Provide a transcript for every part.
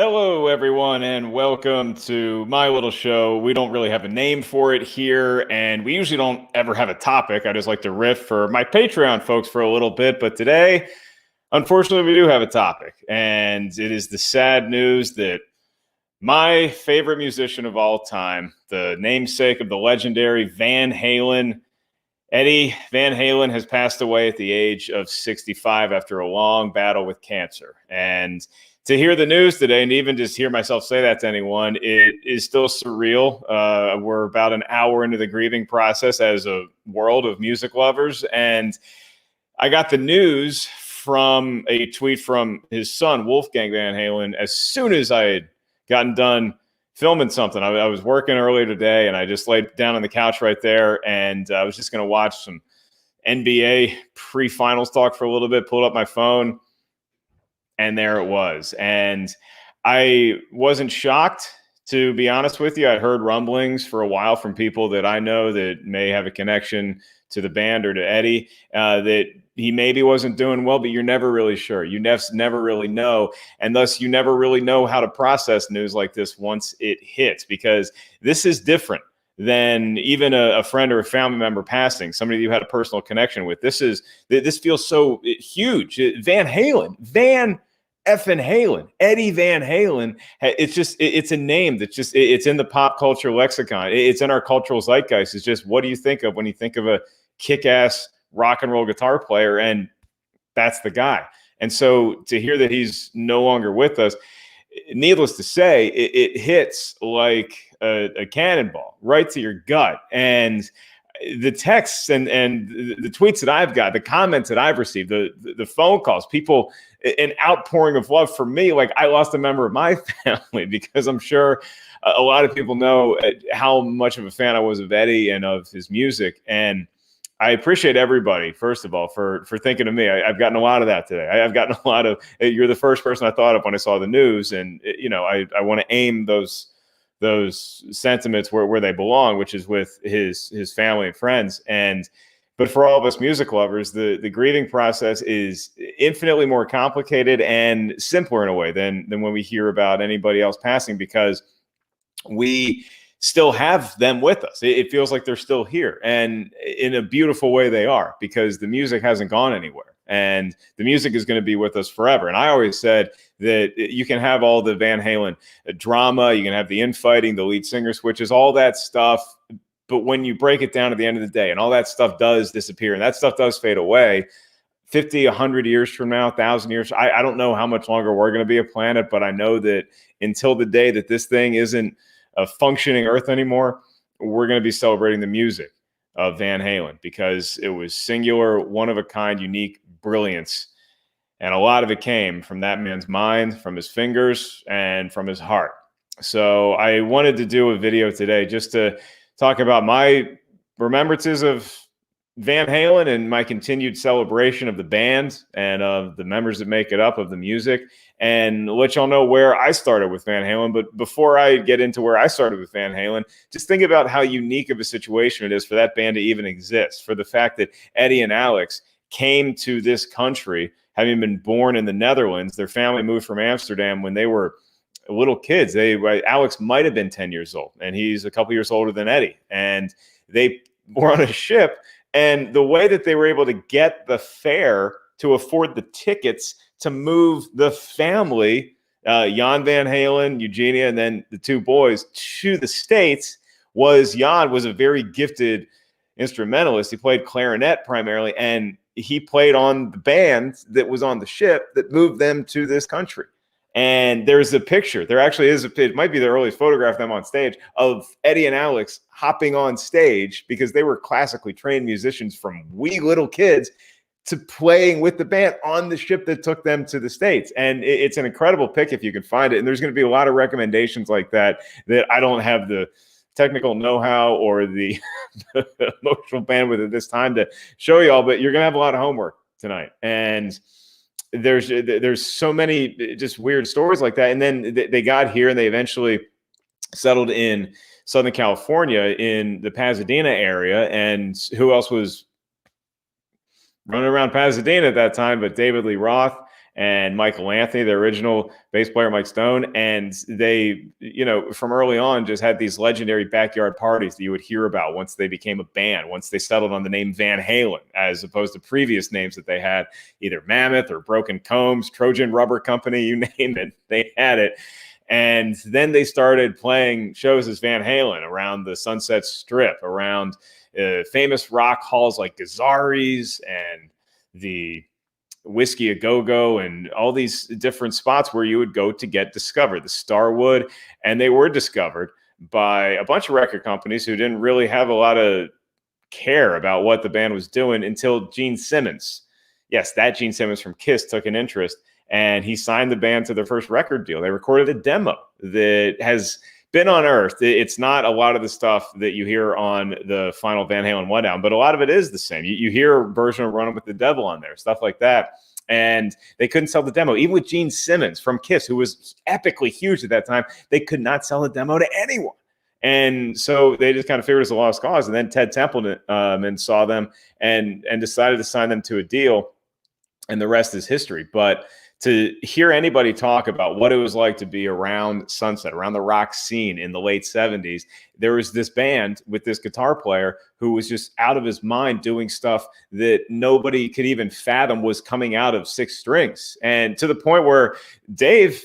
Hello, everyone, and welcome to my little show. We don't really have a name for it here, and we usually don't ever have a topic. I just like to riff for my Patreon folks for a little bit, but today, unfortunately, we do have a topic, and it is the sad news that my favorite musician of all time, the namesake of the legendary Van Halen, Eddie Van Halen, has passed away at the age of 65 after a long battle with cancer. And to hear the news today, and even just hear myself say that to anyone, it is still surreal. We're about an hour into the grieving process as a world of music lovers. And I got the news from a tweet from his son, Wolfgang Van Halen, as soon as I had gotten done filming something. I was working earlier today, and I just laid down on the couch right there, and I was just going to watch some NBA pre-finals talk for a little bit, pulled up my phone, and there it was. And I wasn't shocked, to be honest with you. I'd heard rumblings for a while from people that I know that may have a connection to the band or to Eddie, that he maybe wasn't doing well, but you're never really sure. You never really know. And thus, you never really know how to process news like this once it hits, because this is different than even a friend or a family member passing, somebody you had a personal connection with. This feels so huge. Van Halen, Eddie Van Halen. It's a name that's it's in the pop culture lexicon. It's in our cultural zeitgeist. It's just, what do you think of when you think of a kick-ass rock and roll guitar player? And that's the guy. And so to hear that he's no longer with us, needless to say, it hits like a cannonball right to your gut. And the texts and the tweets that I've got, the comments that I've received, the phone calls, people, an outpouring of love for me. Like, I lost a member of my family, because I'm sure a lot of people know how much of a fan I was of Eddie and of his music. And I appreciate everybody, first of all, for thinking of me. I've gotten a lot of that today. I've gotten a lot of, you're the first person I thought of when I saw the news. And, I want to aim those sentiments where they belong, which is with his family and friends. But for all of us music lovers, the grieving process is infinitely more complicated and simpler in a way than when we hear about anybody else passing, because we still have them with us. It feels like they're still here, and in a beautiful way they are, because the music hasn't gone anywhere, and the music is going to be with us forever. And I always said that you can have all the Van Halen drama, you can have the infighting, the lead singer switches, all that stuff, but when you break it down at the end of the day, and all that stuff does disappear, and that stuff does fade away, 50, 100 years from now, 1,000 years, I don't know how much longer we're going to be a planet, but I know that until the day that this thing isn't a functioning Earth anymore, we're going to be celebrating the music of Van Halen, because it was singular, one of a kind, unique brilliance. And a lot of it came from that man's mind, from his fingers, and from his heart. So I wanted to do a video today just to talk about my remembrances of Van Halen and my continued celebration of the band and of the members that make it up, of the music, and let y'all know where I started with Van Halen. But before I get into where I started with Van Halen, just think about how unique of a situation it is for that band to even exist, for the fact that Eddie and Alex came to this country, having been born in the Netherlands. Their family moved from Amsterdam when they were little kids. Alex might have been 10 years old, and he's a couple years older than Eddie. And they were on a ship, and the way that they were able to get the fare to afford the tickets to move the family, Jan Van Halen, Eugenia, and then the two boys, to the States, was Jan was a very gifted instrumentalist. He played clarinet primarily, and he played on the band that was on the ship that moved them to this country. And there's a picture. There actually is it might be the earliest photograph of them on stage, of Eddie and Alex hopping on stage, because they were classically trained musicians from wee little kids to playing with the band on the ship that took them to the States. And it's an incredible pic if you can find it. And there's going to be a lot of recommendations like that I don't have the technical know-how or the emotional bandwidth at this time to show y'all, but you're going to have a lot of homework tonight. And there's so many just weird stories like that. And then they got here, and they eventually settled in Southern California in the Pasadena area. And who else was running around Pasadena at that time but David Lee Roth and Michael Anthony, the original bass player, Mike Stone. And they, from early on just had these legendary backyard parties that you would hear about once they became a band, once they settled on the name Van Halen, as opposed to previous names that they had, either Mammoth or Broken Combs, Trojan Rubber Company, you name it, they had it. And then they started playing shows as Van Halen around the Sunset Strip, around famous rock halls like Gazzari's and the Whiskey A Go-Go and all these different spots where you would go to get discovered, the Starwood. And they were discovered by a bunch of record companies who didn't really have a lot of care about what the band was doing until Gene Simmons. Yes, that Gene Simmons from Kiss took an interest, and he signed the band to their first record deal. They recorded a demo that has been unearthed. It's not a lot of the stuff that you hear on the final Van Halen 1 album, but a lot of it is the same. You hear a version of Running with the Devil on there, stuff like that. And they couldn't sell the demo. Even with Gene Simmons from Kiss, who was epically huge at that time, they could not sell the demo to anyone. And so they just kind of figured it was a lost cause. And then Ted Templeman saw them and decided to sign them to a deal. And the rest is history. But to hear anybody talk about what it was like to be around Sunset, around the rock scene in the late 70s, there was this band with this guitar player who was just out of his mind doing stuff that nobody could even fathom was coming out of six strings. And to the point where Dave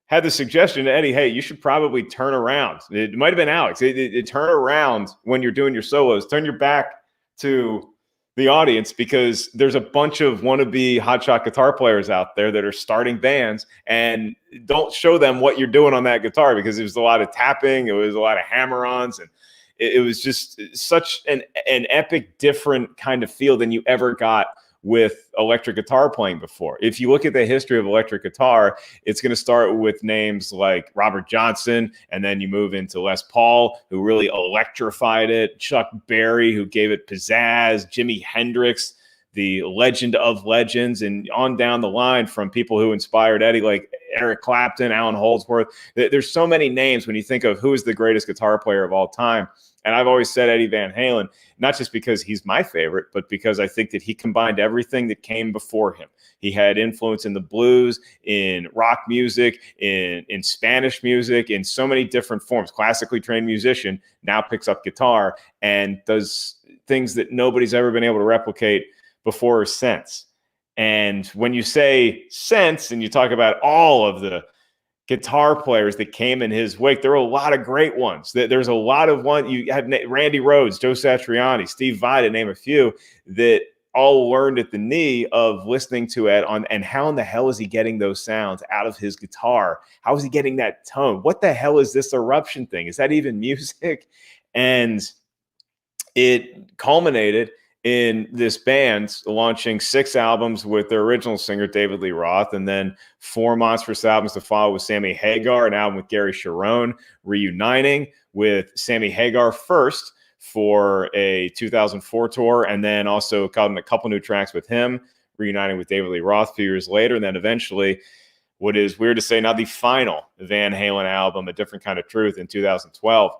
had the suggestion to Eddie, hey, you should probably turn around. It might have been Alex. Turn around when you're doing your solos. Turn your back to the audience, because there's a bunch of wannabe hotshot guitar players out there that are starting bands, and don't show them what you're doing on that guitar, because it was a lot of tapping, it was a lot of hammer-ons, and it was just such an epic, different kind of feel than you ever got with electric guitar playing before. If you look at the history of electric guitar, it's going to start with names like Robert Johnson, and then you move into Les Paul, who really electrified it, Chuck Berry, who gave it pizzazz, Jimi Hendrix, the legend of legends, and on down the line from people who inspired Eddie, like Eric Clapton, Alan Holdsworth. There's so many names when you think of who is the greatest guitar player of all time. And I've always said Eddie Van Halen, not just because he's my favorite, but because I think that he combined everything that came before him. He had influence in the blues, in rock music, in Spanish music, in so many different forms. Classically trained musician, now picks up guitar and does things that nobody's ever been able to replicate before or since. And when you say since, and you talk about all of the guitar players that came in his wake, there were a lot of great ones. There's a lot of one. You had Randy Rhoads, Joe Satriani, Steve Vai, to name a few, that all learned at the knee of listening to it on. And how in the hell is he getting those sounds out of his guitar? How is he getting that tone? What the hell is this eruption thing? Is that even music? And it culminated in this band launching 6 albums with their original singer, David Lee Roth, and then 4 monstrous albums to follow with Sammy Hagar, an album with Gary Cherone, reuniting with Sammy Hagar first for a 2004 tour, and then also cutting a couple new tracks with him, reuniting with David Lee Roth a few years later, and then eventually, what is weird to say, now the final Van Halen album, A Different Kind of Truth, in 2012.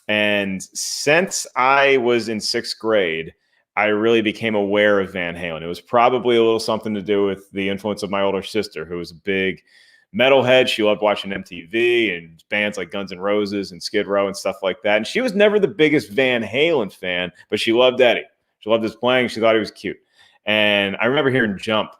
And since I was in 6th grade, I really became aware of Van Halen. It was probably a little something to do with the influence of my older sister, who was a big metalhead. She loved watching MTV and bands like Guns N' Roses and Skid Row and stuff like that. And she was never the biggest Van Halen fan, but she loved Eddie. She loved his playing. She thought he was cute. And I remember hearing Jump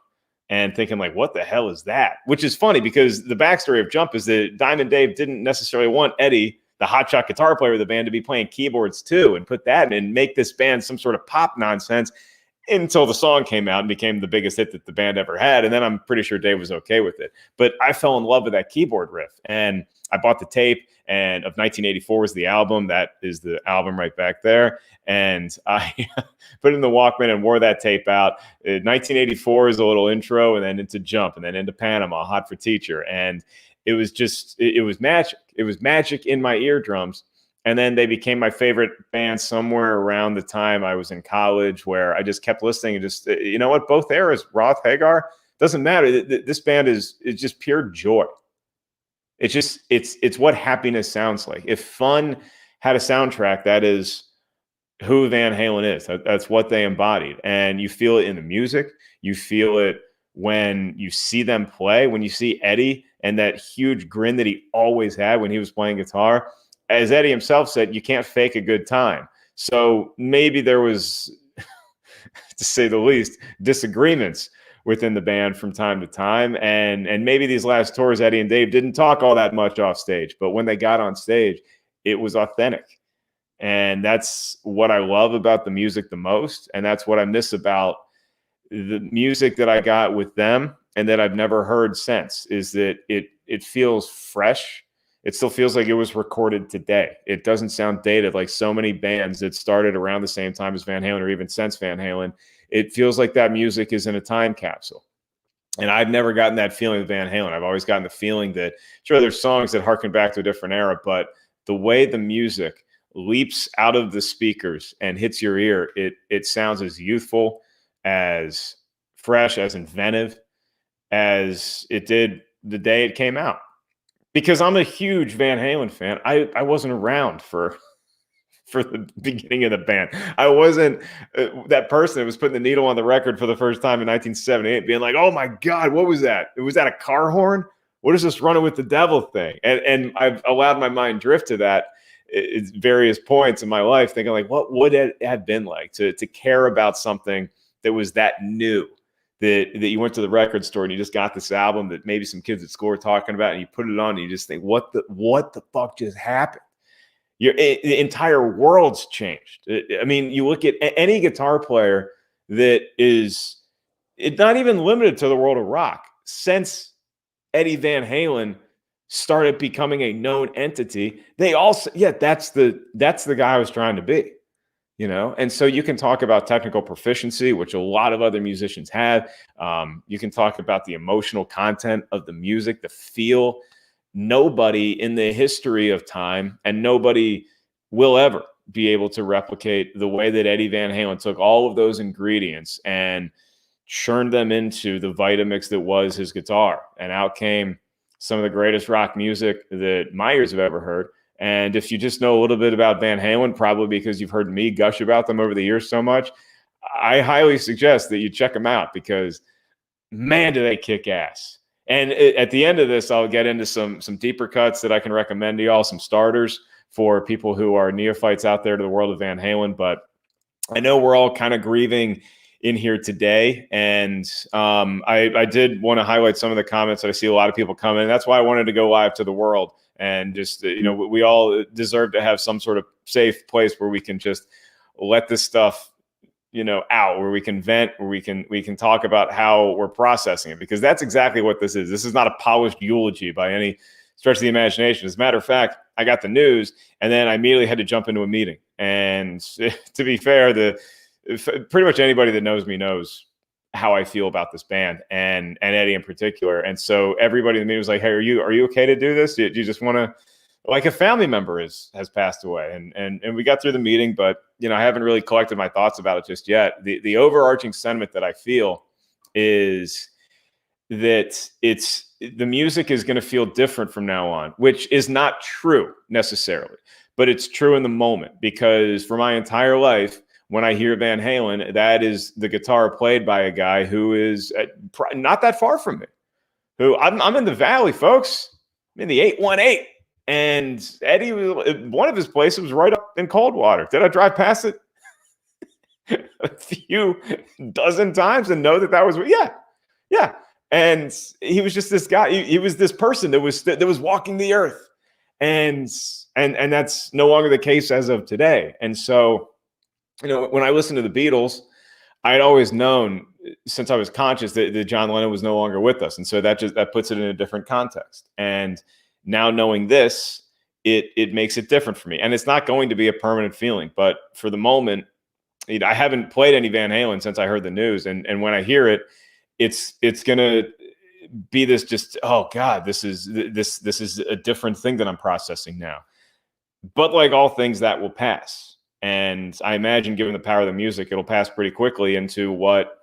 and thinking, like, what the hell is that? Which is funny, because the backstory of Jump is that Diamond Dave didn't necessarily want Eddie, the hotshot guitar player of the band, to be playing keyboards too, and put that and make this band some sort of pop nonsense, until the song came out and became the biggest hit that the band ever had. And then I'm pretty sure Dave was okay with it. But I fell in love with that keyboard riff, and I bought the tape, and of 1984 was the album. That is the album right back there. And I put it in the Walkman and wore that tape out. 1984 is a little intro, and then into Jump, and then into Panama, Hot for Teacher. And it was just, it was magic. It was magic in my eardrums. And then they became my favorite band somewhere around the time I was in college, where I just kept listening and just, you know what, both eras, Roth, Hagar, doesn't matter. This band is just pure joy. It's just, it's what happiness sounds like. If fun had a soundtrack, that is who Van Halen is. That's what they embodied. And you feel it in the music. You feel it when you see them play, when you see Eddie and that huge grin that he always had when he was playing guitar. As Eddie himself said, you can't fake a good time. So maybe there was, to say the least, disagreements within the band from time to time. And maybe these last tours, Eddie and Dave didn't talk all that much off stage, but when they got on stage, it was authentic. And that's what I love about the music the most. And that's what I miss about the music that I got with them and that I've never heard since, is that it feels fresh. It still feels like it was recorded today. It doesn't sound dated like so many bands that started around the same time as Van Halen or even since Van Halen. It feels like that music is in a time capsule. And I've never gotten that feeling with Van Halen. I've always gotten the feeling that, sure, there's songs that harken back to a different era, but the way the music leaps out of the speakers and hits your ear, it sounds as youthful, as fresh, as inventive as it did the day it came out. Because I'm a huge Van Halen fan. I wasn't around for the beginning of the band. I wasn't that person that was putting the needle on the record for the first time in 1978, being like, "Oh my God, what was that? Was that a car horn? What is this running with the devil thing?" And I've allowed my mind drift to that at various points in my life, thinking like, what would it have been like to care about something that was that new? That you went to the record store and you just got this album that maybe some kids at school were talking about, and you put it on and you just think, what the fuck just happened? The entire world's changed. I mean, you look at any guitar player that is not even limited to the world of rock. Since Eddie Van Halen started becoming a known entity, they also, that's the guy I was trying to be. And so you can talk about technical proficiency, which a lot of other musicians have. You can talk about the emotional content of the music, the feel. Nobody in the history of time, and nobody will ever be able to replicate the way that Eddie Van Halen took all of those ingredients and churned them into the Vitamix that was his guitar. And out came some of the greatest rock music that my ears have ever heard. And if you just know a little bit about Van Halen, probably because you've heard me gush about them over the years so much, I highly suggest that you check them out, because, man, do they kick ass. And at the end of this, I'll get into some deeper cuts that I can recommend to y'all, some starters for people who are neophytes out there to the world of Van Halen. But I know we're all kind of grieving in here today. And I did want to highlight some of the comments that I see a lot of people coming. That's why I wanted to go live to the world. And just, we all deserve to have some sort of safe place where we can just let this stuff, out, where we can vent, where we can talk about how we're processing it, because that's exactly what this is. This is not a polished eulogy by any stretch of the imagination. As a matter of fact, I got the news and then I immediately had to jump into a meeting. And to be fair, pretty much anybody that knows me knows how I feel about this band and Eddie in particular. And so everybody in the meeting was like, "Hey, are you okay to do this? Do you just want to," like, a family member has passed away. And we got through the meeting, but I haven't really collected my thoughts about it just yet. The overarching sentiment that I feel is that the music is going to feel different from now on, which is not true necessarily, but it's true in the moment, because for my entire life, when I hear Van Halen, that is the guitar played by a guy who is not that far from me. Who I'm in the Valley, folks. I'm in the 818, and Eddie, one of his places was right up in Coldwater. Did I drive past it a few dozen times and know that was yeah. And he was just this guy. He was this person that was walking the earth, and that's no longer the case as of today. And so, when I listened to the Beatles, I had always known since I was conscious that John Lennon was no longer with us. And so that puts it in a different context. And now knowing this, it makes it different for me. And it's not going to be a permanent feeling. But for the moment, I haven't played any Van Halen since I heard the news. And when I hear it, it's going to be this just, oh God, this is a different thing that I'm processing now. But like all things, that will pass. And I imagine, given the power of the music, it'll pass pretty quickly into what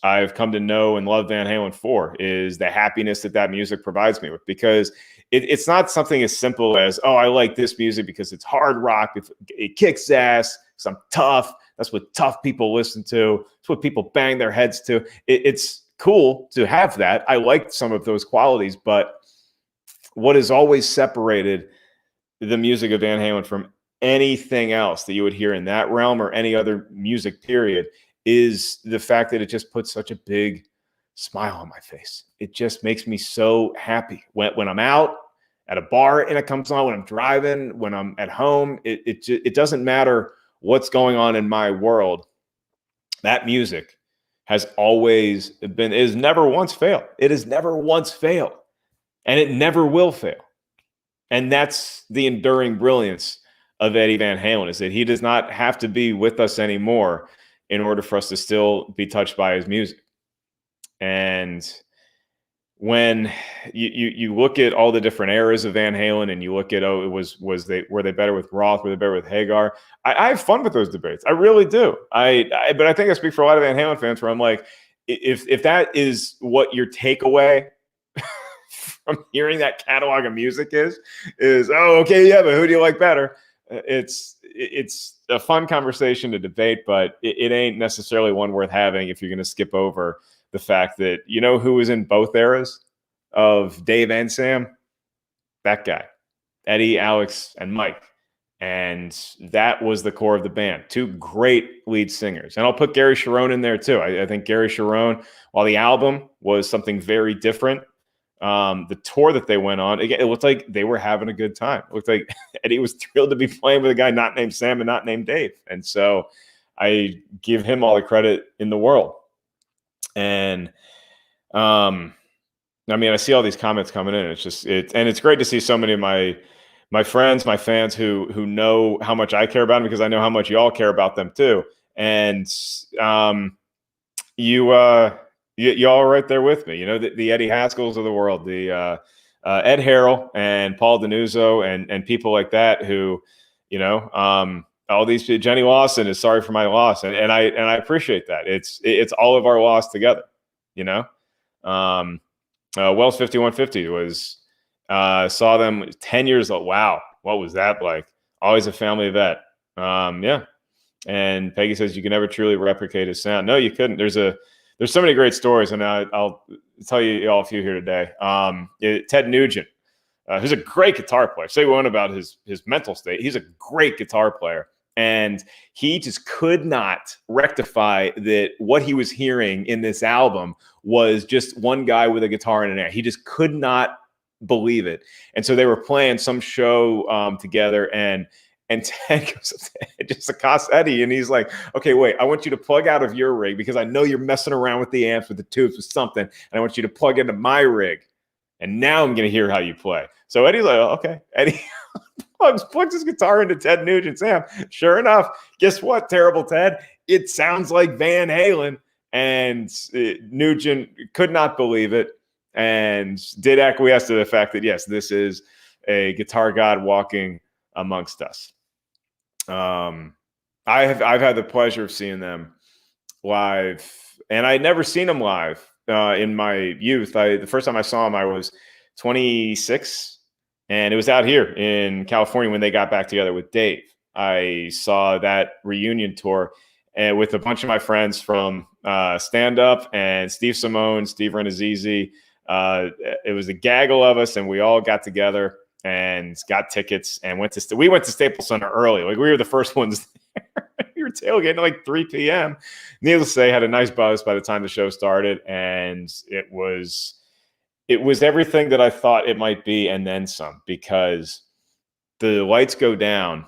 I've come to know and love Van Halen for, is the happiness that music provides me with. Because it's not something as simple as, oh, I like this music because it's hard rock, it kicks ass, because I'm tough. That's what tough people listen to. It's what people bang their heads to. It's cool to have that. I liked some of those qualities, but what has always separated the music of Van Halen from anything else that you would hear in that realm or any other music period is the fact that it just puts such a big smile on my face. It just makes me so happy when I'm out at a bar and it comes on, when I'm driving, when I'm at home. It doesn't matter what's going on in my world. That music has always been, it has never once failed. It has never once failed, and it never will fail. And that's the enduring brilliance of Eddie Van Halen, is that he does not have to be with us anymore in order for us to still be touched by his music. And when you look at all the different eras of Van Halen, and you look at, were they better with Roth? Were they better with Hagar? I have fun with those debates. I really do. But I think I speak for a lot of Van Halen fans where I'm like, if that is what your takeaway from hearing that catalog of music is, oh, okay, yeah, but who do you like better? It's a fun conversation to debate, but it ain't necessarily one worth having if you're going to skip over the fact that, you know, who was in both eras of Dave and Sam? That guy, Eddie, Alex, and Mike. And that was the core of the band. Two great lead singers. And I'll put Gary Cherone in there too. I think Gary Cherone, while the album was something very different, the tour that they went on, again, it looked like they were having a good time. It looked like Eddie was thrilled to be playing with a guy not named Sam and not named Dave. And so I give him all the credit in the world. And I mean, I see all these comments coming in. And it's great to see so many of my friends, my fans who know how much I care about them, because I know how much y'all care about them too. And y'all are right there with me. You know, the Eddie Haskells of the world, the Ed Harrell and Paul Denuzzo and people like that who, you know, all these, Jenny Lawson is sorry for my loss, and I appreciate that. It's all of our loss together, you know. Wells 5150 was saw them 10 years old. Wow, what was that like? Always a family vet. Yeah. And Peggy says you can never truly replicate his sound. No, you couldn't. There's so many great stories, and I'll tell you all a few here today. Ted Nugent, who's a great guitar player. Say one about his mental state. He's a great guitar player, and he just could not rectify that what he was hearing in this album was just one guy with a guitar and an air. He just could not believe it. And so they were playing some show together, and Ted goes, just accosts Eddie, and he's like, okay, wait, I want you to plug out of your rig because I know you're messing around with the amps, with the tubes, with something, and I want you to plug into my rig, and now I'm going to hear how you play. So Eddie's like, oh, okay. Eddie plugs his guitar into Ted Nugent's amp. Sure enough, guess what, terrible Ted? It sounds like Van Halen, and Nugent could not believe it and did acquiesce to the fact that, yes, this is a guitar god walking amongst us. I've had the pleasure of seeing them live, and I'd never seen them live in my youth. The first time I saw them, I was 26, and it was out here in California when they got back together with Dave. I saw that reunion tour and with a bunch of my friends from Stand Up and Steve Simone, Steve Renazizi. It was a gaggle of us, and we all got together and got tickets and went to Staples Center early. Like, we were the first ones there. We were tailgating at like 3 p.m. Needless to say, had a nice buzz by the time the show started, and it was everything that I thought it might be, and then some, because the lights go down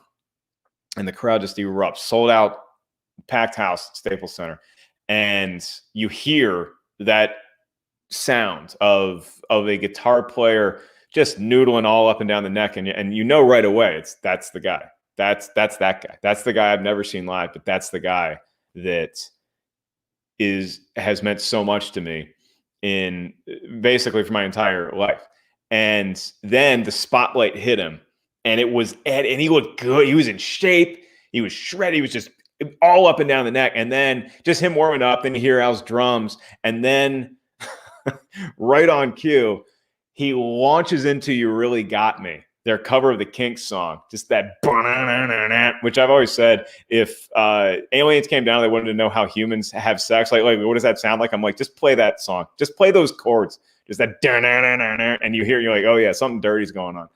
and the crowd just erupts. Sold out, packed house, Staples Center, and you hear that sound of a guitar player just noodling all up and down the neck, and you know right away that's the guy. That's that guy. That's the guy I've never seen live, but that's the guy that has meant so much to me in basically for my entire life. And then the spotlight hit him, and it was Ed, and he looked good. He was in shape. He was shredded. He was just all up and down the neck. And then just him warming up, then you hear Al's drums, and then right on cue, he launches into "You Really Got Me." their cover of the Kinks song, just that, which I've always said, if aliens came down, they wanted to know how humans have sex. Like, what does that sound like? I'm like, just play that song. Just play those chords. Just that, and you hear, you're like, oh yeah, something dirty's going on.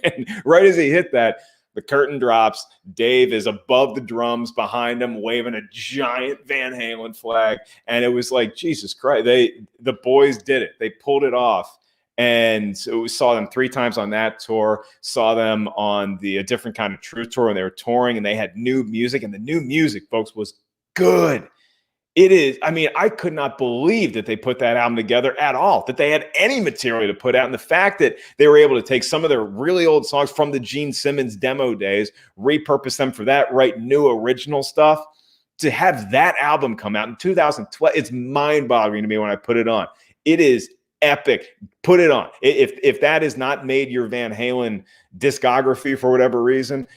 And right as he hit that, the curtain drops. Dave is above the drums behind him, waving a giant Van Halen flag. And it was like, Jesus Christ, the boys did it. They pulled it off. And so we saw them 3 times on that tour, saw them on A Different Kind of Truth tour when they were touring, and they had new music. And the new music, folks, was good. It is. I mean, I could not believe that they put that album together at all, that they had any material to put out. And the fact that they were able to take some of their really old songs from the Gene Simmons demo days, repurpose them for that, write new original stuff, to have that album come out in 2012, it's mind-boggling to me when I put it on. It is epic. Put it on. If that has not made your Van Halen discography for whatever reason,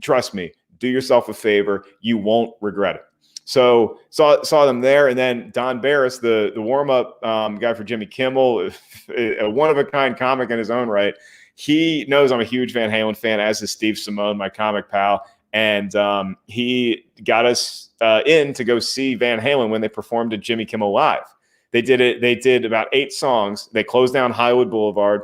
trust me, do yourself a favor. You won't regret it. So saw them there, and then Don Barris, the warm-up guy for Jimmy Kimmel, a one-of-a-kind comic in his own right. He knows I'm a huge Van Halen fan, as is Steve Simone, my comic pal, and he got us in to go see Van Halen when they performed at Jimmy Kimmel Live. They did it. They did about 8 songs. They closed down Hollywood Boulevard.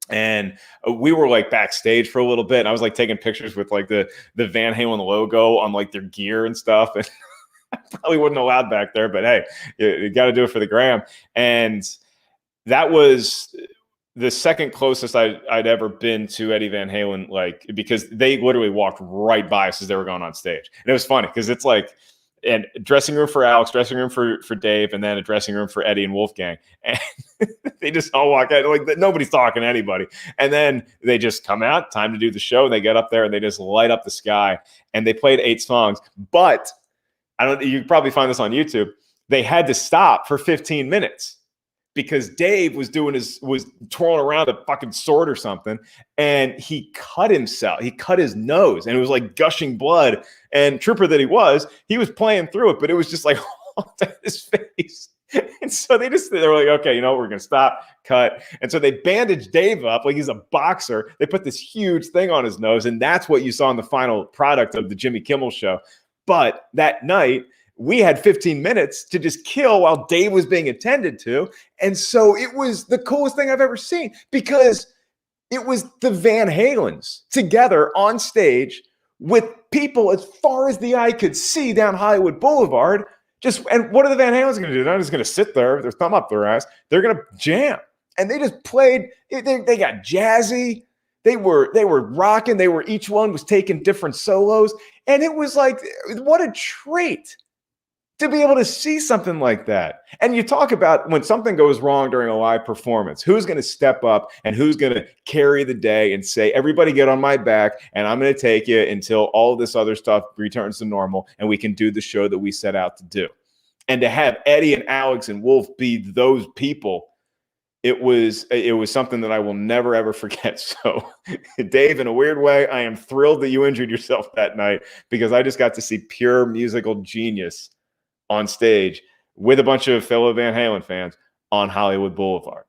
And we were like backstage for a little bit. And I was like taking pictures with like the Van Halen logo on like their gear and stuff. And I probably wasn't allowed back there, but hey, you got to do it for the gram. And that was the second closest I'd ever been to Eddie Van Halen, like, because they literally walked right by us as they were going on stage. And it was funny because it's like, and dressing room for Alex, dressing room for Dave, and then a dressing room for Eddie and Wolfgang. And they just all walk out, like nobody's talking to anybody. And then they just come out, time to do the show. And they get up there and they just light up the sky. And they played 8 songs. But you can probably find this on YouTube. They had to stop for 15 minutes because Dave was twirling around a fucking sword or something, and he cut himself. He cut his nose, and it was like gushing blood. And trooper that he was playing through it, but it was just like all down his face. And so they were like, okay, you know what, we're gonna stop, cut. And so they bandaged Dave up like he's a boxer. They put this huge thing on his nose, and that's what you saw in the final product of the Jimmy Kimmel show. But that night, we had 15 minutes to just kill while Dave was being attended to. And so it was the coolest thing I've ever seen, because it was the Van Halens together on stage with people as far as the eye could see down Hollywood Boulevard. And what are the Van Halens going to do? They're not just going to sit there with their thumb up their ass. They're going to jam. And they just played. They got jazzy. They were rocking. Each one was taking different solos. And it was like, what a treat to be able to see something like that. And you talk about when something goes wrong during a live performance, who's going to step up and who's going to carry the day and say, everybody get on my back, and I'm going to take you until all of this other stuff returns to normal and we can do the show that we set out to do. And to have Eddie and Alex and Wolf be those people, it was something that I will never, ever forget. So, Dave, in a weird way, I am thrilled that you injured yourself that night, because I just got to see pure musical genius on stage with a bunch of fellow Van Halen fans on Hollywood Boulevard.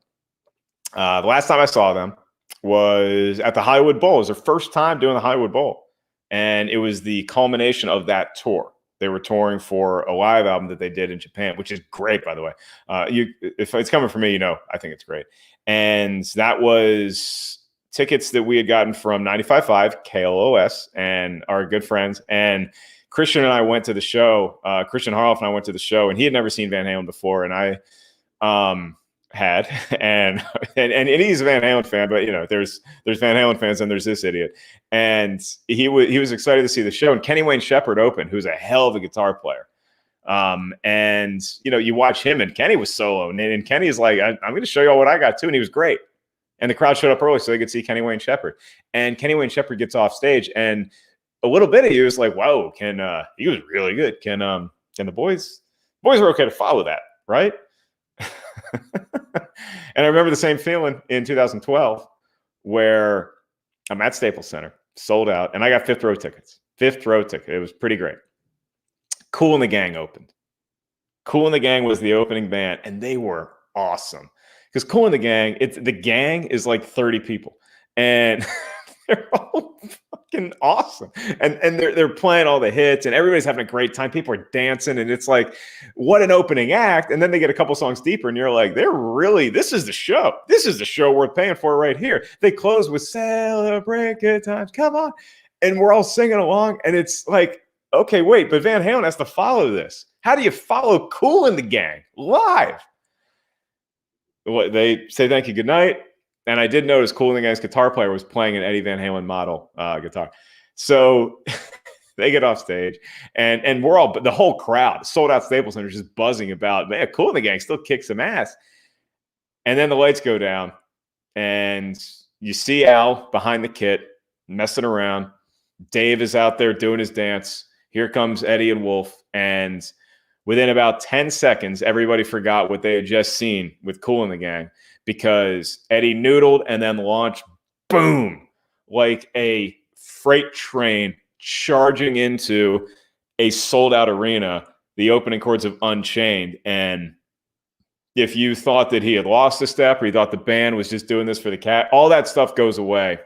The last time I saw them was at the Hollywood Bowl. It was their first time doing the Hollywood Bowl. And it was the culmination of that tour. They were touring for a live album that they did in Japan, which is great, by the way. If it's coming from me, you know, I think it's great. And that was tickets that we had gotten from 95.5 KLOS and our good friends. And Christian and I went to the show. Christian Harloff and I went to the show, and he had never seen Van Halen before, and I had. And he's a Van Halen fan, but you know, there's Van Halen fans and there's this idiot. And he was excited to see the show. And Kenny Wayne Shepherd opened, who's a hell of a guitar player. And you know, you watch him, and Kenny was solo, and Kenny's like, I'm going to show you all what I got too, and he was great. And the crowd showed up early so they could see Kenny Wayne Shepherd. And Kenny Wayne Shepherd gets off stage, and a little bit of you was like, "Whoa, he was really good. Can the boys were okay to follow that, right?" And I remember the same feeling in 2012, where I'm at Staples Center, sold out, and I got fifth row tickets. It was pretty great. Kool and the Gang opened. Kool and the Gang was the opening band, and they were awesome. Because Kool and the Gang, the gang is like 30 people. and they're all fucking awesome. And they're playing all the hits, and everybody's having a great time. People are dancing, and it's like, what an opening act. And then they get a couple songs deeper, and you're like, this is the show. This is the show worth paying for right here. They close with Celebrate Good Times, come on. And we're all singing along, and it's like, okay, wait, but Van Halen has to follow this. How do you follow Kool and the Gang live? They say thank you, good night. And I did notice Kool and the Gang's guitar player was playing an Eddie Van Halen model guitar. So they get off stage, and we're all, the whole crowd, sold out Staples Center, just buzzing about, man, Kool and the Gang still kicks some ass. And then the lights go down, and you see Al behind the kit messing around. Dave is out there doing his dance. Here comes Eddie and Wolf, and within about 10 seconds, everybody forgot what they had just seen with Kool and the Gang, because Eddie noodled and then launched, boom, like a freight train charging into a sold-out arena, the opening chords of Unchained. And if you thought that he had lost a step, or you thought the band was just doing this for the cat, all that stuff goes away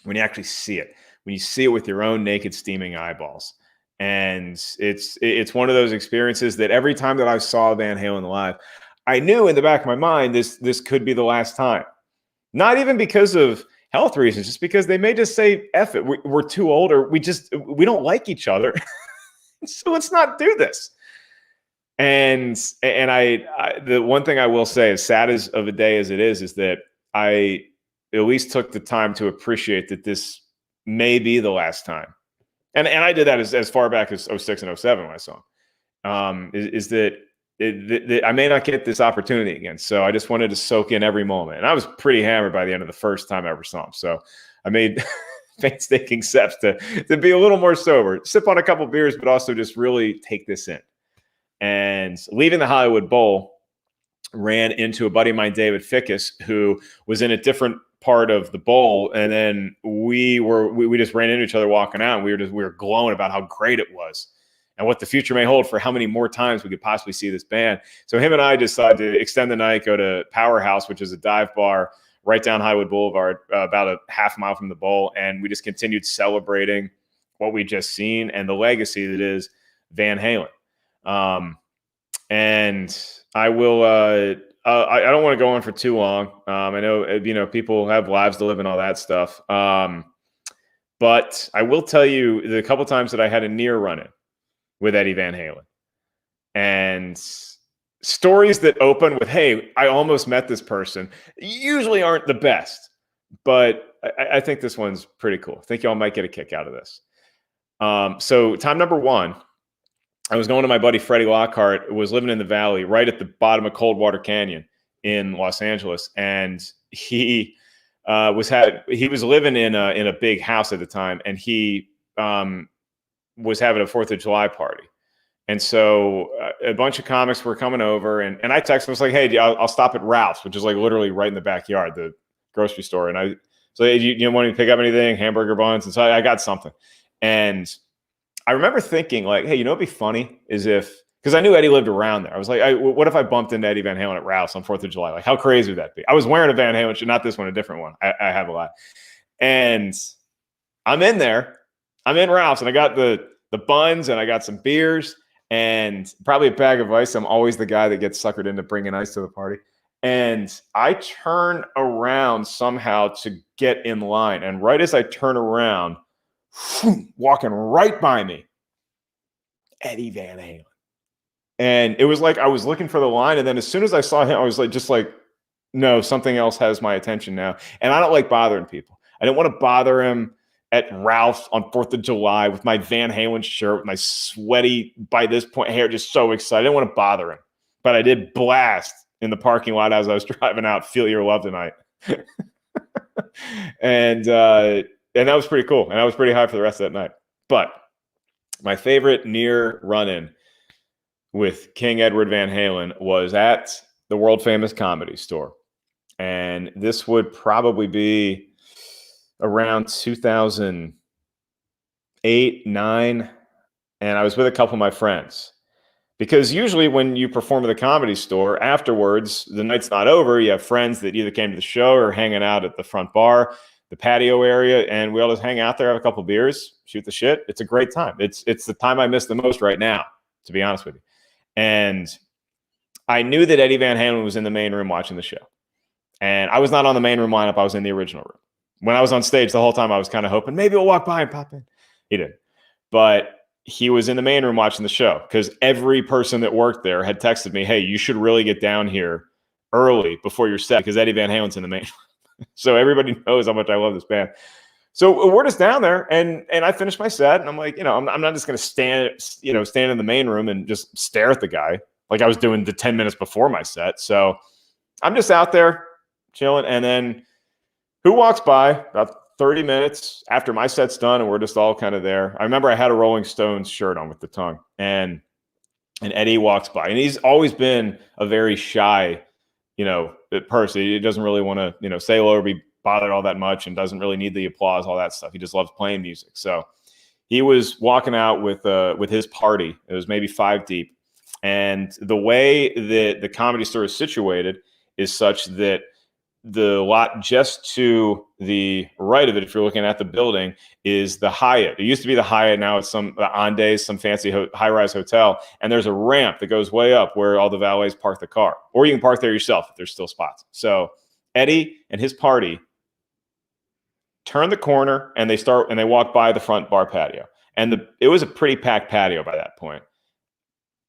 when you actually see it, when you see it with your own naked, steaming eyeballs. And it's one of those experiences that every time that I saw Van Halen live, I knew in the back of my mind, this could be the last time. Not even because of health reasons, just because they may just say, F it, we're too old, or we don't like each other. So let's not do this. And I the one thing I will say, as sad as of a day as it is that I at least took the time to appreciate that this may be the last time. And I did that as far back as 06 and 07 when I saw him. That I may not get this opportunity again. So I just wanted to soak in every moment. And I was pretty hammered by the end of the first time I ever saw him. So I made painstaking steps to be a little more sober, sip on a couple beers, but also just really take this in. And leaving the Hollywood Bowl, ran into a buddy of mine, David Fickus, who was in a different part of the bowl, and then we just ran into each other walking out, and we were glowing about how great it was and what the future may hold for how many more times we could possibly see this band. So him and I decided to extend the night, go to Powerhouse, which is a dive bar right down Hollywood Boulevard, about a half mile from the bowl, and we just continued celebrating what we just seen and the legacy that is Van Halen. And I will I don't want to go on for too long. I know, people have lives to live and all that stuff. But I will tell you the couple times that I had a near run-in with Eddie Van Halen, and stories that open with, hey, I almost met this person, usually aren't the best, but I think this one's pretty cool. I think y'all might get a kick out of this. So time number one, I was going to my buddy Freddie Lockhart, who was living in the Valley, right at the bottom of Coldwater Canyon in Los Angeles, and he was living in a big house at the time, and he was having a 4th of July party, and so a bunch of comics were coming over, and I texted him, I was like, hey, I'll stop at Ralph's, which is like literally right in the backyard, the grocery store, and I so hey, you want me to pick up anything, hamburger buns, and so I got something, and I remember thinking, like, hey, what'd be funny is because I knew Eddie lived around there. I was like, what if I bumped into Eddie Van Halen at Ralph's on 4th of July? Like, how crazy would that be? I was wearing a Van Halen shirt, not this one, a different one. I have a lot. And I'm in there. I'm in Ralph's, and I got the buns, and I got some beers, and probably a bag of ice. I'm always the guy that gets suckered into bringing ice to the party. And I turn around somehow to get in line. And right as I turn around, walking right by me, Eddie Van Halen. And it was like I was looking for the line, and then as soon as I saw him, I was like, no, something else has my attention now. And I don't like bothering people. I didn't want to bother him at Ralph's on 4th of July with my Van Halen shirt, with my sweaty, by this point, hair, just so excited. I didn't want to bother him. But I did blast in the parking lot as I was driving out, Feel Your Love Tonight. And that was pretty cool. And I was pretty high for the rest of that night. But my favorite near run-in with King Edward Van Halen was at the world famous Comedy Store. And this would probably be around 2008, 9. And I was with a couple of my friends. Because usually when you perform at the Comedy Store, afterwards, the night's not over. You have friends that either came to the show or hanging out at the front bar. the patio area, and we all just hang out there, have a couple beers, shoot the shit. It's a great time. It's the time I miss the most right now, to be honest with you. And I knew that Eddie Van Halen was in the main room watching the show. And I was not on the main room lineup. I was in the original room. When I was on stage the whole time, I was kind of hoping maybe he'll walk by and pop in. He didn't. But he was in the main room watching the show because every person that worked there had texted me, hey, you should really get down here early before your set because Eddie Van Halen's in the main room. So everybody knows how much I love this band. So we're just down there, and I finished my set, and I'm like, I'm not just going to stand in the main room and just stare at the guy like I was doing the 10 minutes before my set. So I'm just out there chilling, and then who walks by about 30 minutes after my set's done, and we're just all kind of there. I remember I had a Rolling Stones shirt on with the tongue, and Eddie walks by, and he's always been a very shy, person. He doesn't really want to, say hello or be bothered all that much, and doesn't really need the applause, all that stuff. He just loves playing music. So he was walking out with his party. It was maybe 5 deep, and the way that the Comedy Store is situated is such that the lot just to the right of it, if you're looking at the building, is the Hyatt. It used to be the Hyatt. Now it's some Andes, some fancy high-rise hotel. And there's a ramp that goes way up where all the valets park the car. Or you can park there yourself if there's still spots. So Eddie and his party turn the corner, and they walk by the front bar patio. And it was a pretty packed patio by that point.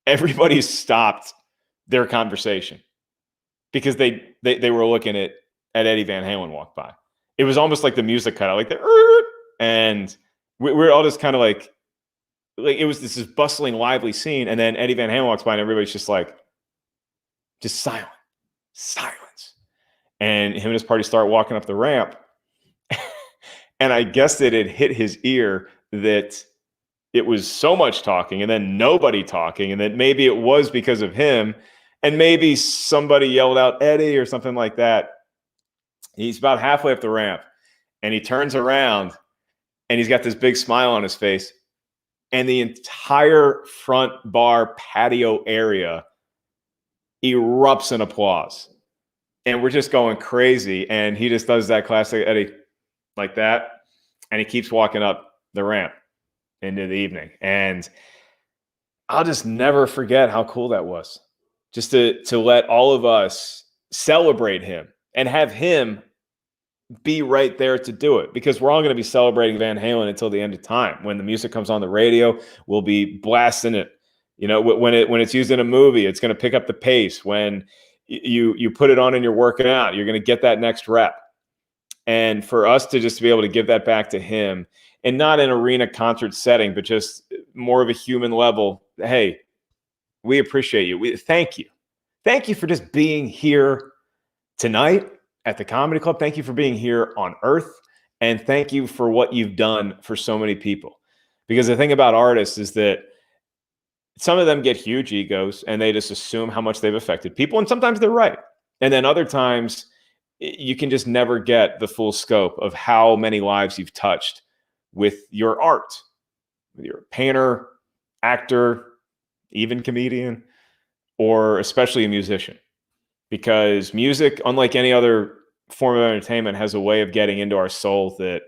Everybody stopped their conversation because they were looking at Eddie Van Halen walk by. It was almost like the music cut out, like and we're all just kind of like it was this bustling, lively scene, and then Eddie Van Halen walks by, and everybody's just silence. And him and his party start walking up the ramp, and I guess that it hit his ear that it was so much talking, and then nobody talking, and that maybe it was because of him. And maybe somebody yelled out Eddie or something like that. He's about halfway up the ramp, and he turns around, and he's got this big smile on his face, and the entire front bar patio area erupts in applause. And we're just going crazy, and he just does that classic Eddie like that, and he keeps walking up the ramp into the evening. And I'll just never forget how cool that was. Just to let all of us celebrate him and have him be right there to do it, because we're all going to be celebrating Van Halen until the end of time. When the music comes on the radio, we'll be blasting it. When it's used in a movie, it's going to pick up the pace. When you put it on and you're working out, you're going to get that next rep. And for us to just be able to give that back to him, and not an arena concert setting, but just more of a human level. Hey, we appreciate you. Thank you. Thank you for just being here tonight at the Comedy Club. Thank you for being here on Earth. And thank you for what you've done for so many people. Because the thing about artists is that some of them get huge egos, and they just assume how much they've affected people. And sometimes they're right. And then other times you can just never get the full scope of how many lives you've touched with your art, whether you're a painter, actor, even comedian, or especially a musician. Because music, unlike any other form of entertainment, has a way of getting into our soul that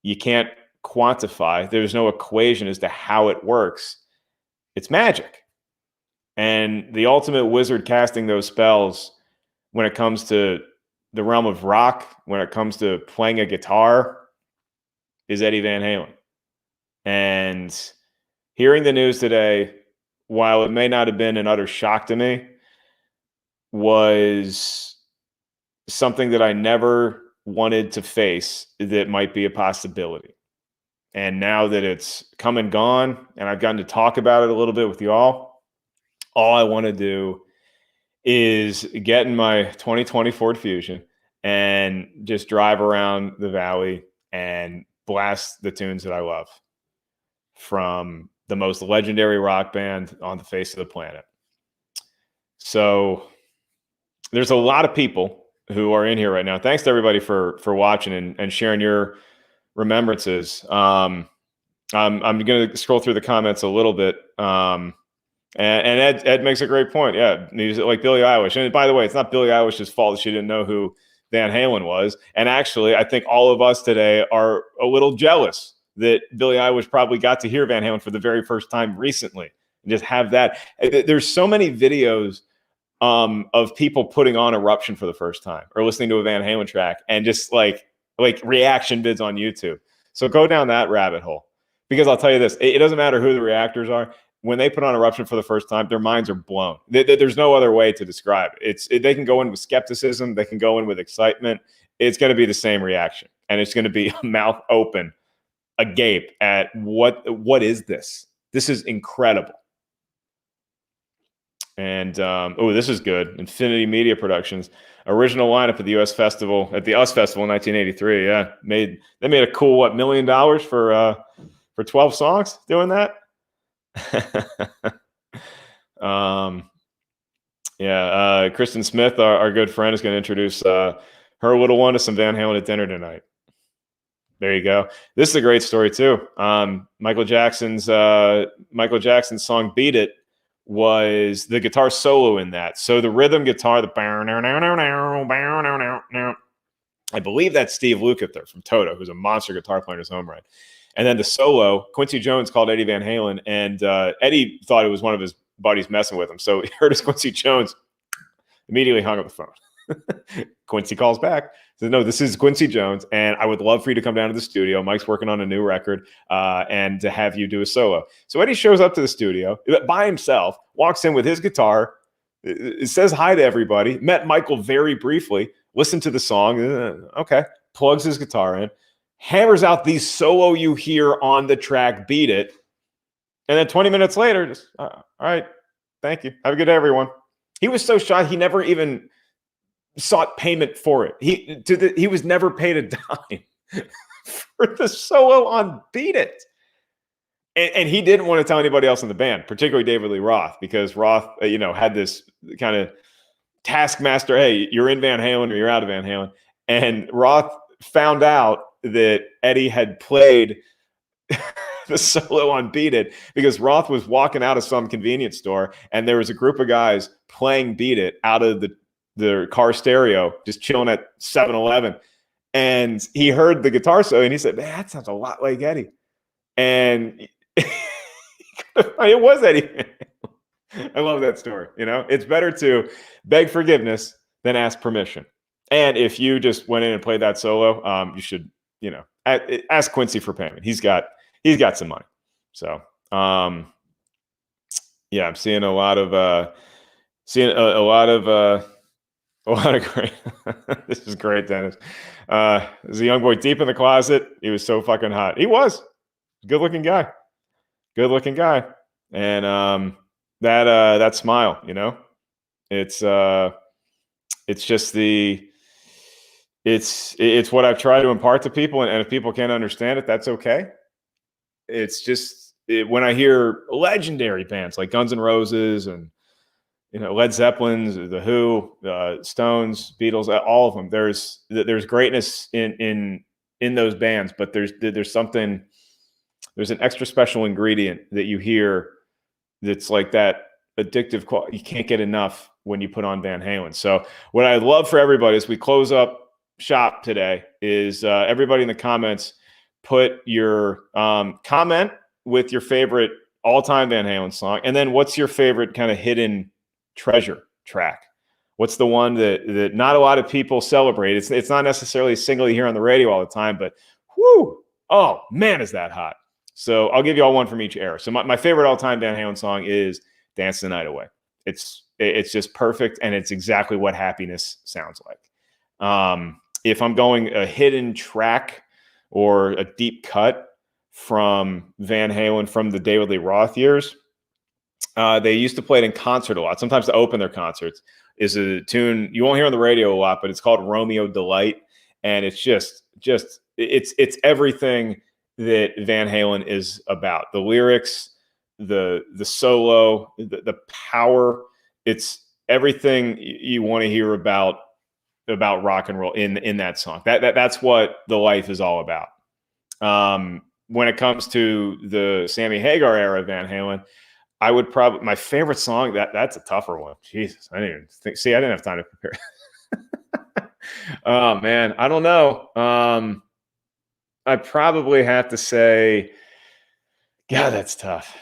you can't quantify. There's no equation as to how it works. It's magic. And the ultimate wizard casting those spells when it comes to the realm of rock, when it comes to playing a guitar, is Eddie Van Halen. And hearing the news today, while it may not have been an utter shock to me, was something that I never wanted to face that might be a possibility. And now that it's come and gone, and I've gotten to talk about it a little bit with y'all, all I want to do is get in my 2020 Ford Fusion and just drive around the valley and blast the tunes that I love from the most legendary rock band on the face of the planet. So there's a lot of people who are in here right now. Thanks to everybody for watching and sharing your remembrances. I'm going to scroll through the comments a little bit. And Ed makes a great point. Yeah, music like Billie Eilish. And by the way, it's not Billie Eilish's fault that she didn't know who Van Halen was. And actually, I think all of us today are a little jealous that Billie Eilish probably got to hear Van Halen for the very first time recently and just have that. There's so many videos of people putting on Eruption for the first time or listening to a Van Halen track and just like reaction vids on YouTube. So go down that rabbit hole, because I'll tell you this, it doesn't matter who the reactors are. When they put on Eruption for the first time, their minds are blown. There's no other way to describe it. They can go in with skepticism. They can go in with excitement. It's going to be the same reaction. And it's going to be mouth open, agape at what is this? This is incredible. And this is good. Infinity Media Productions, original lineup at the US Festival in 1983. Yeah, they made a cool $1 million for 12 songs doing that. Kristen Smith, our good friend, is going to introduce her little one to some Van Halen at dinner tonight. There you go. This is a great story too. Michael Jackson's song "Beat It" was the guitar solo in that. So the rhythm guitar, I believe that's Steve Lukather from Toto, who's a monster guitar player in his own right. And then the solo, Quincy Jones called Eddie Van Halen, and Eddie thought it was one of his buddies messing with him. So he heard his Quincy Jones, immediately hung up the phone. Quincy calls back, says, "No, this is Quincy Jones, and I would love for you to come down to the studio. Mike's working on a new record, and to have you do a solo." So Eddie shows up to the studio by himself, walks in with his guitar, says hi to everybody, met Michael very briefly, listened to the song, okay, plugs his guitar in, hammers out the solo you hear on the track "Beat It," and then 20 minutes later, just, all right, thank you. Have a good day, everyone. He was so shocked, he never even sought payment for it. He was never paid a dime for the solo on "Beat It." And he didn't want to tell anybody else in the band, particularly David Lee Roth, because Roth, had this kind of taskmaster, hey, you're in Van Halen or you're out of Van Halen. And Roth found out that Eddie had played the solo on "Beat It" because Roth was walking out of some convenience store and there was a group of guys playing "Beat It" out of the car stereo, just chilling at 7-Eleven. And he heard the guitar solo and he said, "Man, that sounds a lot like Eddie." And it was Eddie. I love that story. It's better to beg forgiveness than ask permission. And if you just went in and played that solo, you should, ask Quincy for payment. He's got some money. So, I'm seeing a lot of great. This is great, Dennis. There's a young boy deep in the closet. He was so fucking hot. He was good looking guy, and that smile, it's just it's what I've tried to impart to people, and if people can't understand it, that's okay. It's just when I hear legendary bands like Guns N' Roses and Led Zeppelin's, The Who, Stones, Beatles, all of them. There's greatness in those bands, but there's an extra special ingredient that you hear that's like that addictive quality. You can't get enough when you put on Van Halen. So what I'd love for everybody as we close up shop today is everybody in the comments, put your comment with your favorite all-time Van Halen song, and then what's your favorite kind of hidden treasure track? What's the one that not a lot of people celebrate? It's not necessarily singly here on the radio all the time, but whoo, oh man, is that hot. So I'll give you all one from each era. So my favorite all-time Van Halen song is "Dance the Night Away." It's just perfect, and it's exactly what happiness sounds like. If I'm going a hidden track or a deep cut from Van Halen from the David Lee Roth years, they used to play it in concert a lot. Sometimes to open their concerts is a tune you won't hear on the radio a lot, but it's called "Romeo Delight," and it's just it's everything that Van Halen is about. The lyrics, the solo, the power. It's everything you want to hear about rock and roll in that song. That's what the life is all about. When it comes to the Sammy Hagar era of Van Halen, I would probably, my favorite song, that's a tougher one. Jesus, I didn't even think. See, I didn't have time to prepare. Oh man, I don't know. I probably have to say, yeah, that's tough.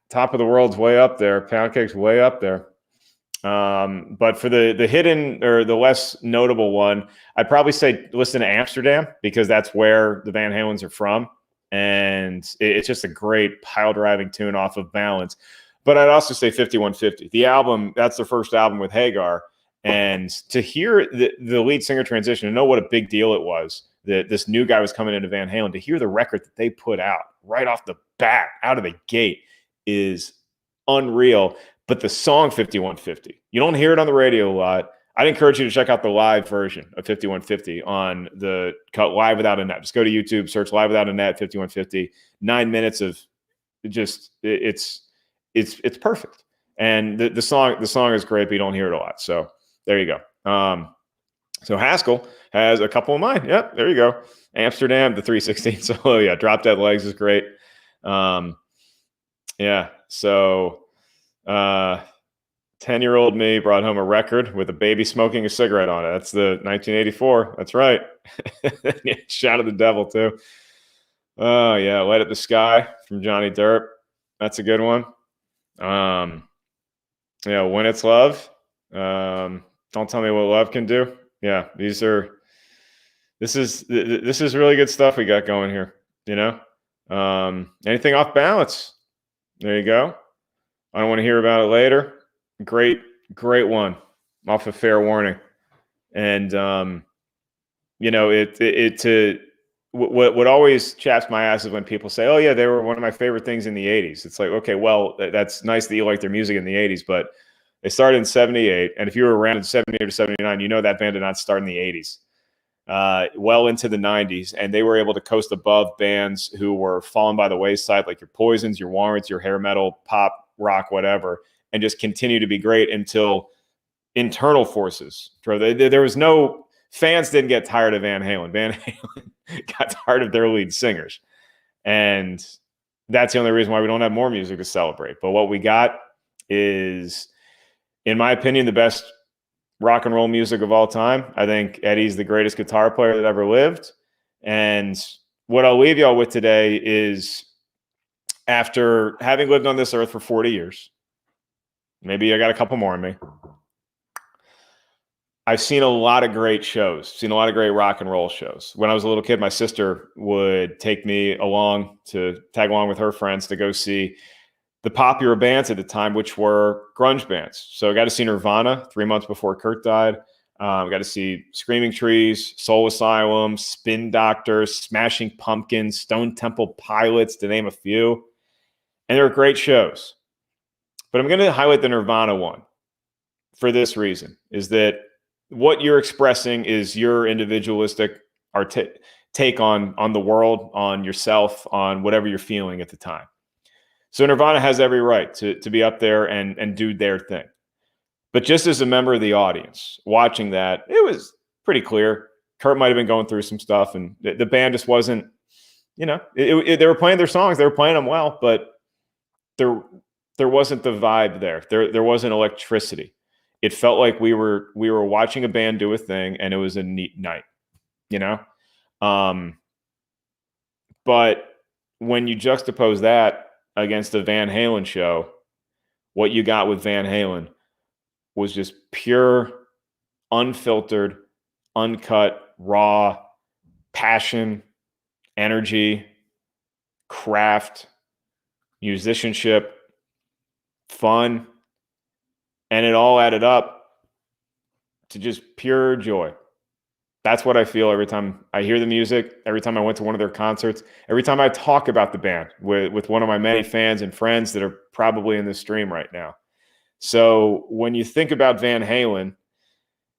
Top of the world's way up there. Pound cake's way up there. But for the hidden or the less notable one, I'd probably say listen to Amsterdam because that's where the Van Halens are from, and it's just a great pile driving tune off of Balance. But I'd also say 5150, the album. That's their first album with Hagar, and to hear the lead singer transition and know what a big deal it was that this new guy was coming into Van Halen, to hear the record that they put out right off the bat, out of the gate, is unreal. But the song 5150, you don't hear it on the radio a lot. I'd encourage you to check out the live version of 5150 on the cut Live Without a Net. Just go to YouTube, search Live Without a Net 5150. 9 minutes of just it's perfect. And the song is great, but you don't hear it a lot. So there you go. So Haskell has a couple of mine. Yep, there you go. Amsterdam, the 316 solo. Yeah, Drop Dead Legs is great. Yeah, so 10-year-old me brought home a record with a baby smoking a cigarette on it. That's the 1984. That's right. Shout at the Devil, too. Oh, yeah. Light Up the Sky from Johnny Depp. That's a good one. Yeah, When It's Love. Don't Tell Me What Love Can Do. Yeah, this is really good stuff we got going here, you know? Anything off balance? There you go. I don't want to hear about it later. Great one off of Fair Warning. And, what always chaps my ass is when people say, oh yeah, they were one of my favorite things in the 80s. It's like, okay, well, that's nice that you like their music in the 80s, but they started in 78. And if you were around in 78 or 79, you know that band did not start in the 80s. Well into the 90s, and they were able to coast above bands who were falling by the wayside, like your Poisons, your Warrants, your hair metal, pop, rock, whatever, and just continue to be great until internal forces. There was no fans didn't get tired of Van Halen. Van Halen got tired of their lead singers, and that's the only reason why we don't have more music to celebrate. But what we got is, in my opinion, the best rock and roll music of all time. I think Eddie's the greatest guitar player that ever lived. And what I'll leave y'all with today is, after having lived on this earth for 40 years, maybe I got a couple more in me, I've seen a lot of great shows, seen a lot of great rock and roll shows. When I was a little kid, my sister would take me along to tag along with her friends to go see the popular bands at the time, which were grunge bands. So I got to see Nirvana 3 months before Kurt died. Got to see Screaming Trees, Soul Asylum, Spin Doctors, Smashing Pumpkins, Stone Temple Pilots, to name a few. And they were great shows. But I'm going to highlight the Nirvana one for this reason, is that what you're expressing is your individualistic take on the world, on yourself, on whatever you're feeling at the time. So Nirvana has every right to be up there and do their thing. But just as a member of the audience watching that, it was pretty clear Kurt might have been going through some stuff, and the band just wasn't, they were playing their songs, they were playing them well, but there wasn't the vibe there. There wasn't electricity. It felt like we were watching a band do a thing, and it was a neat night, But when you juxtapose that against the Van Halen show, what you got with Van Halen was just pure, unfiltered, uncut, raw passion, energy, craft, musicianship, fun, and it all added up to just pure joy. That's what I feel every time I hear the music, every time I went to one of their concerts, every time I talk about the band with one of my many fans and friends that are probably in this stream right now. So when you think about Van Halen,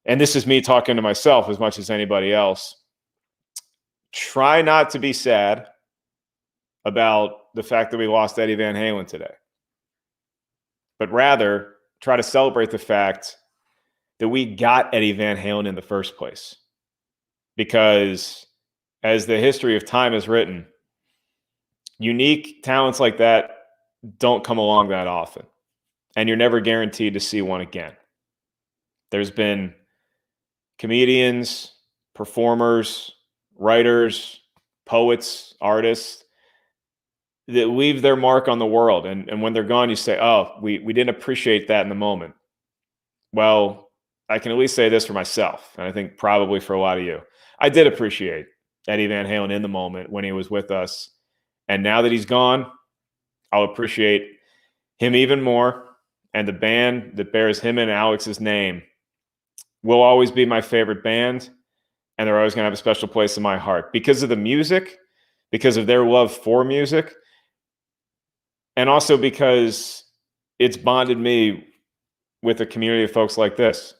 and this is me talking to myself as much as anybody else, try not to be sad about the fact that we lost Eddie Van Halen today, but rather try to celebrate the fact that we got Eddie Van Halen in the first place. Because as the history of time has written, unique talents like that don't come along that often. And you're never guaranteed to see one again. There's been comedians, performers, writers, poets, artists that leave their mark on the world. And when they're gone, you say, oh, we didn't appreciate that in the moment. Well, I can at least say this for myself, and I think probably for a lot of you. I did appreciate Eddie Van Halen in the moment when he was with us. And now that he's gone, I'll appreciate him even more. And the band that bears him and Alex's name will always be my favorite band. And they're always going to have a special place in my heart because of the music, because of their love for music, and also because it's bonded me with a community of folks like this.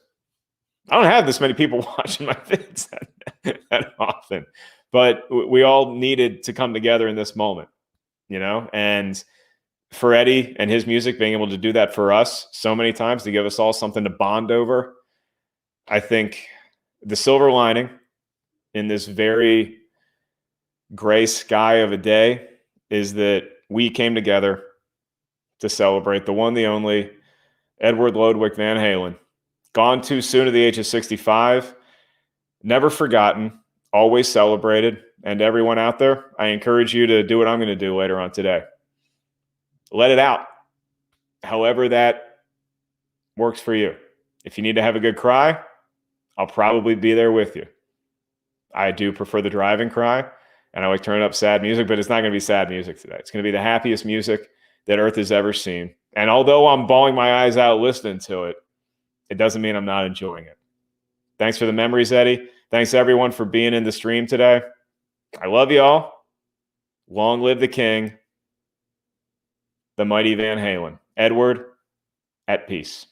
I don't have this many people watching my vids that often, but we all needed to come together in this moment, and for Eddie and his music being able to do that for us so many times, to give us all something to bond over. I think the silver lining in this very gray sky of a day is that we came together to celebrate the one, the only Edward Ludwig Van Halen, gone too soon at the age of 65, never forgotten, always celebrated. And everyone out there, I encourage you to do what I'm going to do later on today. Let it out, however that works for you. If you need to have a good cry, I'll probably be there with you. I do prefer the driving cry, and I like turning up sad music, but it's not going to be sad music today. It's going to be the happiest music that Earth has ever seen. And although I'm bawling my eyes out listening to it, it doesn't mean I'm not enjoying it. Thanks for the memories, Eddie. Thanks, everyone, for being in the stream today. I love you all. Long live the king, the mighty Van Halen. Edward, at peace.